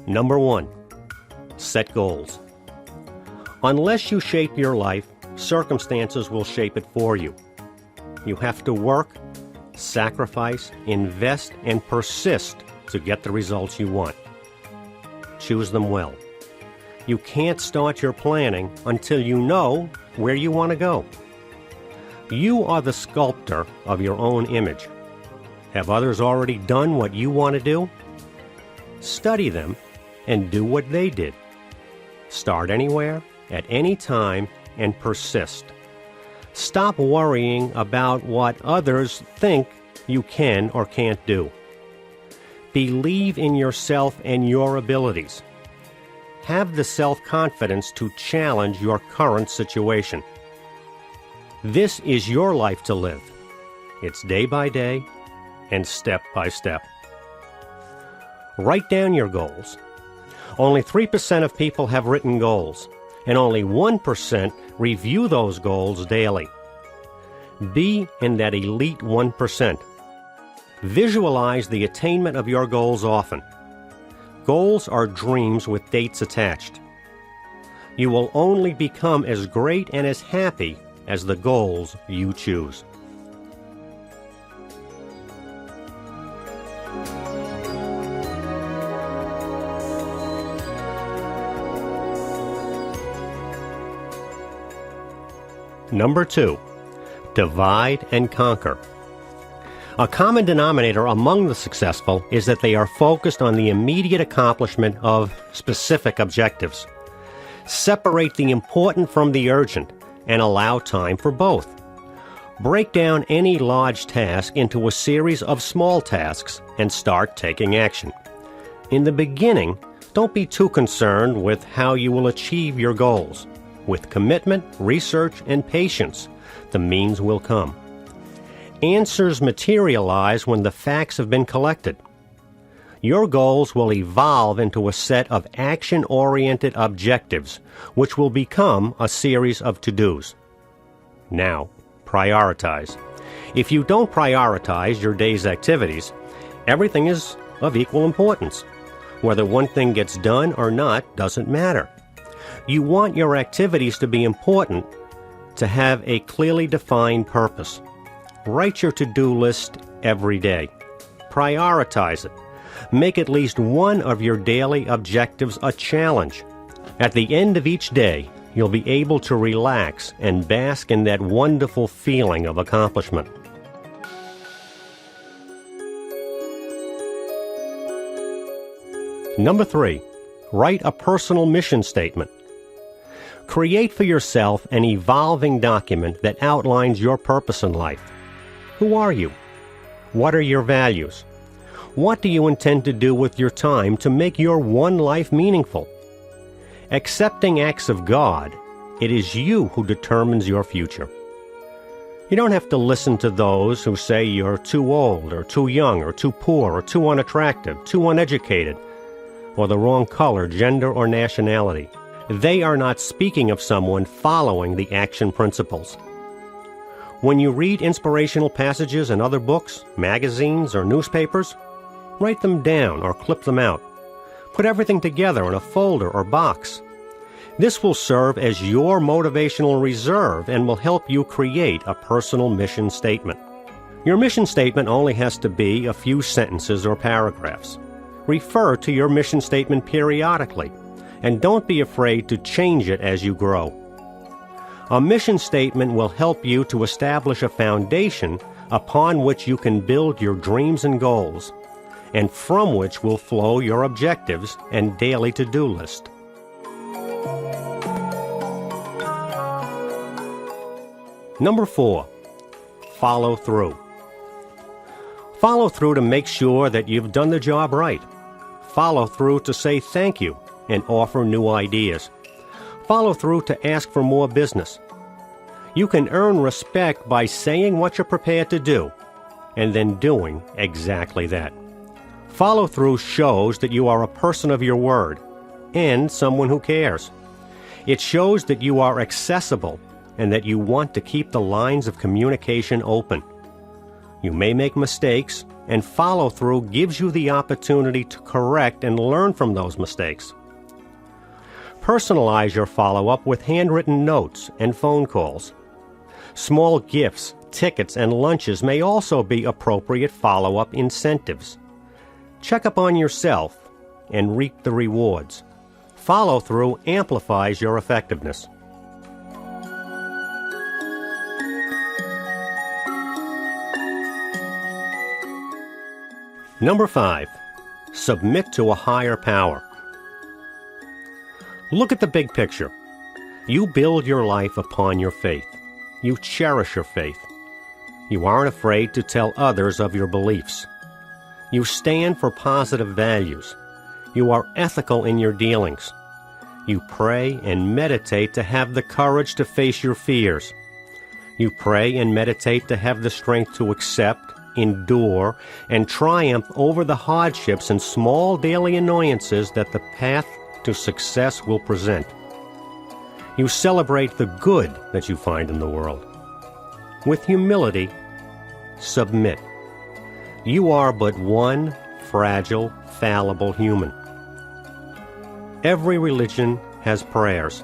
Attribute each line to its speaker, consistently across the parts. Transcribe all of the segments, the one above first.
Speaker 1: Number 1, set goals. Unless you shape your life, circumstances will shape it for you. You have to work, sacrifice, invest, and persist to get the results you want. Choose them well. You can't start your planning until you know where you want to go. You are the sculptor of your own image. Have others already done what you want to do? Study them and do what they did. Start anywhere, at any time, and persist. Stop worrying about what others think you can or can't do. Believe in yourself and your abilities. Have the self-confidence to challenge your current situation. This is your life to live. It's day by day and step by step. Write down your goals. Only 3% of people have written goals, and only 1% review those goals daily. Be in that elite 1%. Visualize the attainment of your goals often. Goals are dreams with dates attached. You will only become as great and as happy as the goals you choose. Number 2, divide and conquer. A common denominator among the successful is that they are focused on the immediate accomplishment of specific objectives. Separate the important from the urgent and allow time for both. Break down any large task into a series of small tasks and start taking action. In the beginning, don't be too concerned with how you will achieve your goals. With commitment, research, and patience, the means will come. Answers materialize when the facts have been collected. Your goals will evolve into a set of action-oriented objectives, which will become a series of to-dos. Now, prioritize. If you don't prioritize your day's activities, everything is of equal importance. Whether one thing gets done or not doesn't matter. You want your activities to be important, to have a clearly defined purpose. Write your to-do list every day. Prioritize it. Make at least one of your daily objectives a challenge. At the end of each day, you'll be able to relax and bask in that wonderful feeling of accomplishment. Number 3, write a personal mission statement. Create for yourself an evolving document that outlines your purpose in life. Who are you? What are your values? What do you intend to do with your time to make your one life meaningful? Accepting acts of God, it is you who determines your future. You don't have to listen to those who say you're too old or too young or too poor or too unattractive, too uneducated, or the wrong color, gender, or nationality. They are not speaking of someone following the action principles. When you read inspirational passages in other books, magazines, or newspapers, write them down or clip them out. Put everything together in a folder or box. This will serve as your motivational reserve and will help you create a personal mission statement. Your mission statement only has to be a few sentences or paragraphs. Refer to your mission statement periodically, and don't be afraid to change it as you grow. A mission statement will help you to establish a foundation upon which you can build your dreams and goals, and from which will flow your objectives and daily to-do list. Number 4, follow through. Follow through to make sure that you've done the job right. Follow through to say thank you and offer new ideas. Follow through to ask for more business. You can earn respect by saying what you're prepared to do and then doing exactly that. Follow through shows that you are a person of your word and someone who cares. It shows that you are accessible and that you want to keep the lines of communication open. You may make mistakes, and follow-through gives you the opportunity to correct and learn from those mistakes. Personalize your follow-up with handwritten notes and phone calls. Small gifts, tickets, and lunches may also be appropriate follow-up incentives. Check up on yourself and reap the rewards. Follow-through amplifies your effectiveness. Number 5, submit to a higher power. Look at the big picture. You build your life upon your faith. You cherish your faith. You aren't afraid to tell others of your beliefs. You stand for positive values. You are ethical in your dealings. You pray and meditate to have the courage to face your fears. You pray and meditate to have the strength to accept, endure, and triumph over the hardships and small daily annoyances that the path to success will present. You celebrate the good that you find in the world. With humility, submit. You are but one fragile, fallible human. Every religion has prayers.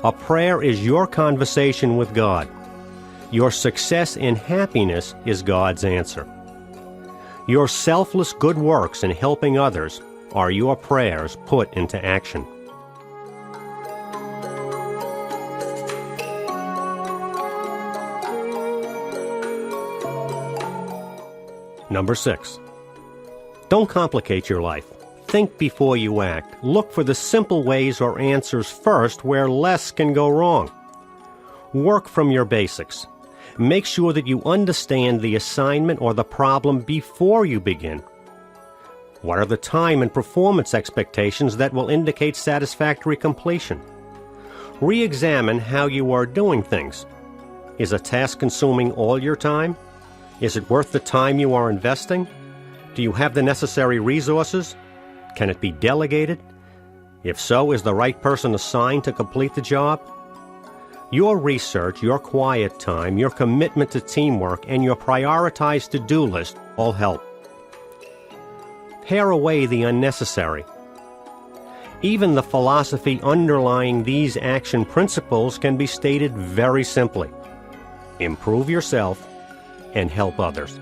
Speaker 1: A prayer is your conversation with God. Your success and happiness is God's answer. Your selfless good works in helping others are your prayers put into action. Number 6, don't complicate your life. Think before you act. Look for the simple ways or answers first where less can go wrong. Work from your basics. Make sure that you understand the assignment or the problem before you begin. What are the time and performance expectations that will indicate satisfactory completion? Re-examine how you are doing things. Is a task consuming all your time? Is it worth the time you are investing? Do you have the necessary resources? Can it be delegated? If so, is the right person assigned to complete the job? Your research, your quiet time, your commitment to teamwork, and your prioritized to-do list all help. Pare away the unnecessary. Even the philosophy underlying these action principles can be stated very simply. Improve yourself and help others.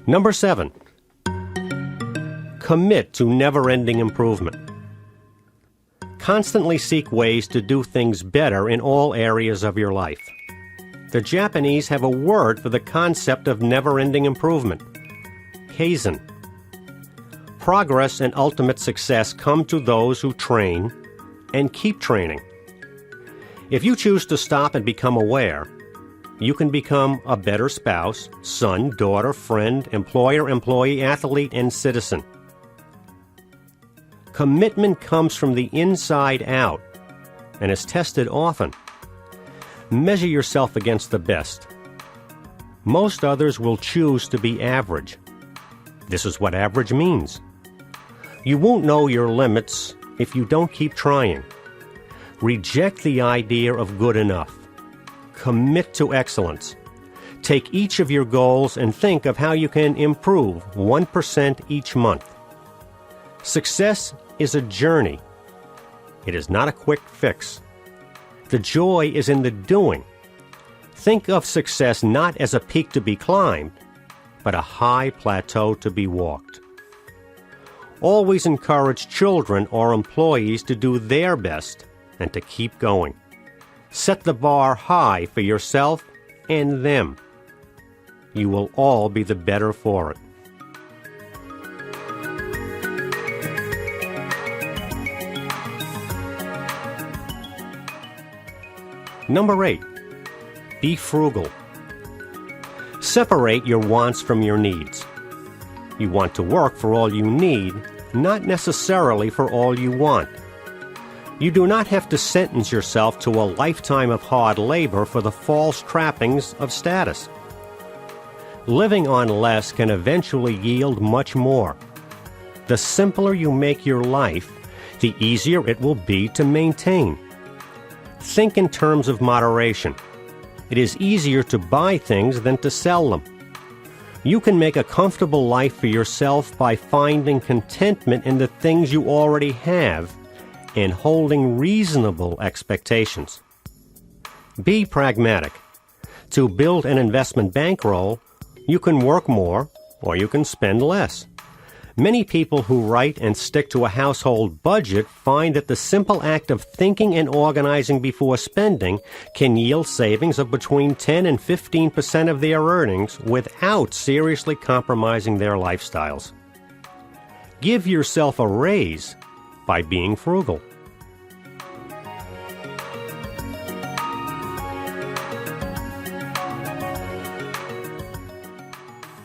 Speaker 1: Number 7, commit to never-ending improvement. Constantly seek ways to do things better in all areas of your life. The Japanese have a word for the concept of never-ending improvement: kaizen. Progress and ultimate success come to those who train and keep training. If you choose to stop and become aware, you can become a better spouse, son, daughter, friend, employer, employee, athlete, and citizen. Commitment comes from the inside out and is tested often. Measure yourself against the best. Most others will choose to be average. This is what average means. You won't know your limits if you don't keep trying. Reject the idea of good enough. Commit to excellence. Take each of your goals and think of how you can improve 1% each month. Success is a journey. It is not a quick fix. The joy is in the doing. Think of success not as a peak to be climbed, but a high plateau to be walked. Always encourage children or employees to do their best and to keep going. Set the bar high for yourself and them. You will all be the better for it. Number 8, be frugal. Separate your wants from your needs. You want to work for all you need, not necessarily for all you want. You do not have to sentence yourself to a lifetime of hard labor for the false trappings of status. Living on less can eventually yield much more. The simpler you make your life, the easier it will be to maintain. Think in terms of moderation. It is easier to buy things than to sell them. You can make a comfortable life for yourself by finding contentment in the things you already have and holding reasonable expectations. Be pragmatic. To build an investment bankroll, you can work more or you can spend less. Many people who write and stick to a household budget find that the simple act of thinking and organizing before spending can yield savings of between 10 and 15% of their earnings without seriously compromising their lifestyles. Give yourself a raise by being frugal.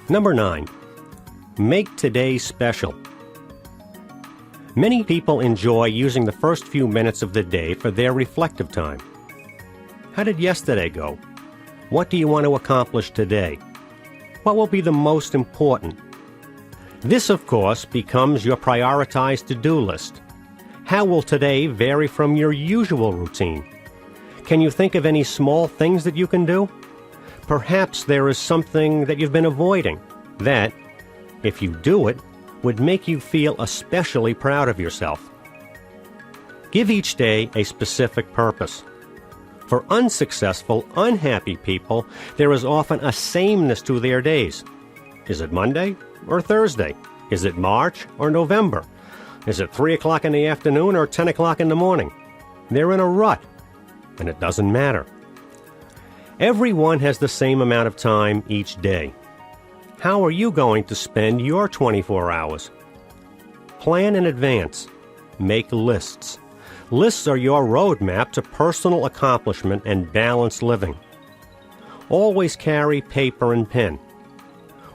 Speaker 1: Number 9. Make today special. Many people enjoy using the first few minutes of the day for their reflective time. How did yesterday go? What do you want to accomplish today? What will be the most important? This, of course, becomes your prioritized to-do list. How will today vary from your usual routine? Can you think of any small things that you can do? Perhaps there is something that you've been avoiding that, if you do it, would make you feel especially proud of yourself. Give each day a specific purpose. For unsuccessful, unhappy people, there is often a sameness to their days. Is it Monday or Thursday? Is it March or November? Is it 3 o'clock in the afternoon or 10 o'clock in the morning? They're in a rut, and it doesn't matter. Everyone has the same amount of time each day. How are you going to spend your 24 hours? Plan in advance. Make lists. Lists are your roadmap to personal accomplishment and balanced living. Always carry paper and pen.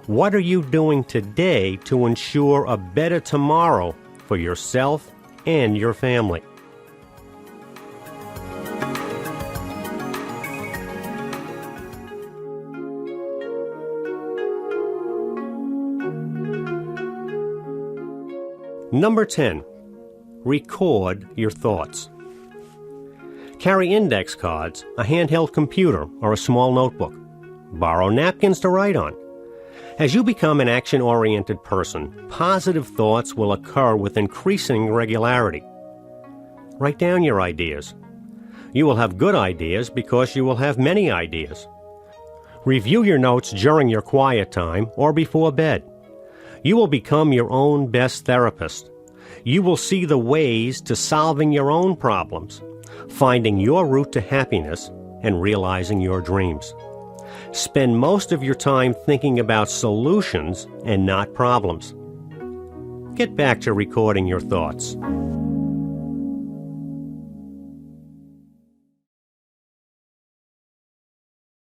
Speaker 1: What are you doing today to ensure a better tomorrow for yourself and your family? Number 10. Record your thoughts. Carry index cards, a handheld computer, or a small notebook. Borrow napkins to write on. As you become an action-oriented person, positive thoughts will occur with increasing regularity. Write down your ideas. You will have good ideas because you will have many ideas. Review your notes during your quiet time or before bed. You will become your own best therapist. You will see the ways to solving your own problems, finding your route to happiness, and realizing your dreams. Spend most of your time thinking about solutions and not problems. Get back to recording your thoughts.